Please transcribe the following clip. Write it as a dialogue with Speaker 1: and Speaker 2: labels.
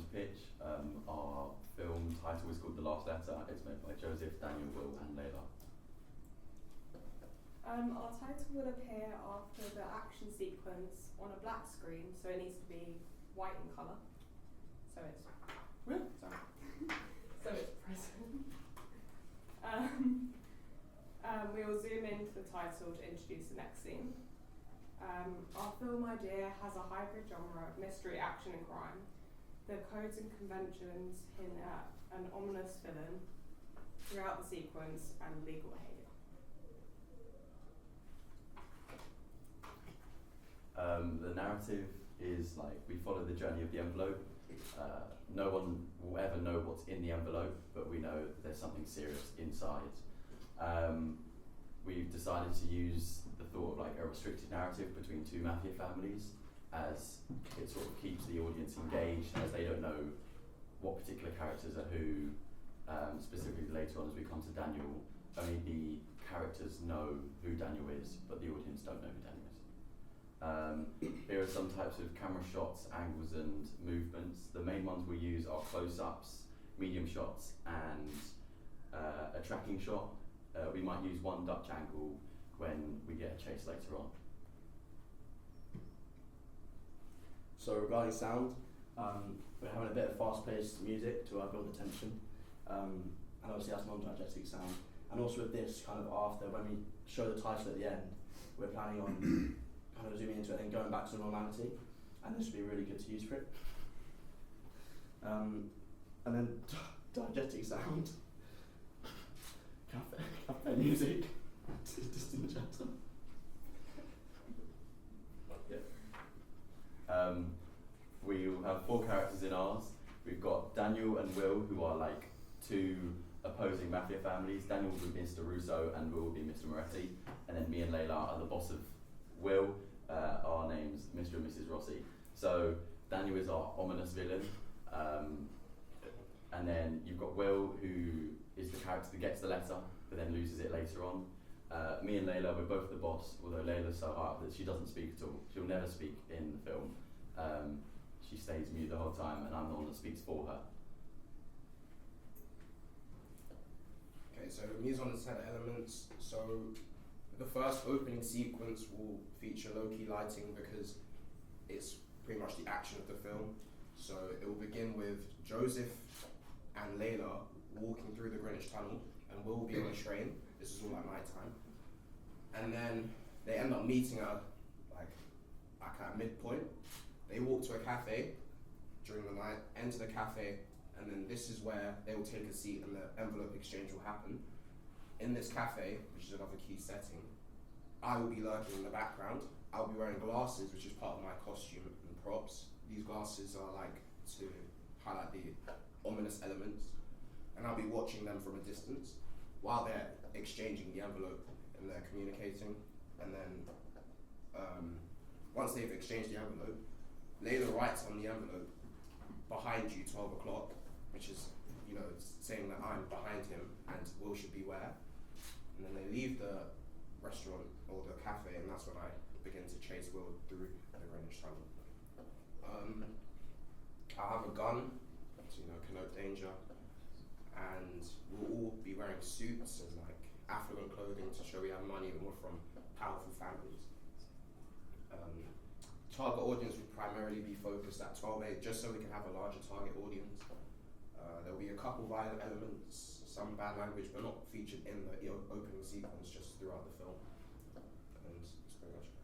Speaker 1: film's pitch. Our film title is called The Last Letter. It's made by Joseph, Daniel, Will and Layla.
Speaker 2: Our title will appear after the action sequence on a black screen, so it needs to be white in colour. So it's so it's present. We will zoom into the title to introduce the next scene. Our film idea has a hybrid genre of mystery, action and crime. The codes and conventions hint at an ominous villain throughout the sequence and legal behaviour.
Speaker 1: The narrative is like we follow the journey of the envelope. No one will ever know what's in the envelope, but we know that there's something serious inside. We've decided to use the thought of like a restricted narrative between two mafia families, as it sort of keeps the audience engaged, as they don't know what particular characters are who. Specifically later on as we come to Daniel, only the characters know who Daniel is, but the audience don't know who Daniel is. Here are some types of camera shots, angles and movements. The main ones we use are close-ups, medium shots and a tracking shot. We might use one Dutch angle when we get a chase later on.
Speaker 3: So regarding sound, we're having a bit of fast-paced music to build the tension, and obviously that's non-diegetic sound. And also with this, kind of after, when we show the title at the end, we're planning on kind of zooming into it and going back to normality, and this would be really good to use for it. And then diegetic sound, cafe music, just in the chapter.
Speaker 1: We'll have 4 characters in ours. We've got Daniel and Will, who are like two opposing mafia families. Daniel will be Mr. Russo and Will will be Mr. Moretti. And then me and Layla are the boss of Will. Our name's Mr. and Mrs. Rossi. So Daniel is our ominous villain. And then you've got Will, who is the character that gets the letter, but then loses it later on. Me and Layla, we're both the boss, although Layla's so hard that she doesn't speak at all. She'll never speak in the film. She stays mute the whole time, and I'm the one that speaks for her.
Speaker 4: Okay, so mise en scène elements. So the first opening sequence will feature low-key lighting because it's pretty much the action of the film. So it will begin with Joseph and Layla walking through the Greenwich Tunnel, and Will will be on a train. This is all at night time. And then they end up meeting at at midpoint. They walk to a cafe during the night, enter the cafe, and then this is where they will take a seat and the envelope exchange will happen. In this cafe, which is another key setting, I will be lurking in the background. I'll be wearing glasses, which is part of my costume and props. These glasses are like to highlight the ominous elements, and I'll be watching them from a distance while they're exchanging the envelope and they're communicating. And then once they've exchanged the envelope, Layla writes on the envelope, "Behind you, 12 o'clock," which is, saying that I'm behind him and Will should beware. And then they leave the restaurant or the cafe, and that's when I begin to chase Will through the Greenwich Tunnel. I have a gun to connote danger, and we'll all be wearing suits and like affluent clothing to show we have money and we're from powerful families. Target audience would primarily be focused at 12-8, just so we can have a larger target audience. There'll be a couple violent elements, some bad language, but not featured in the opening sequence, just throughout the film. And that's pretty much it.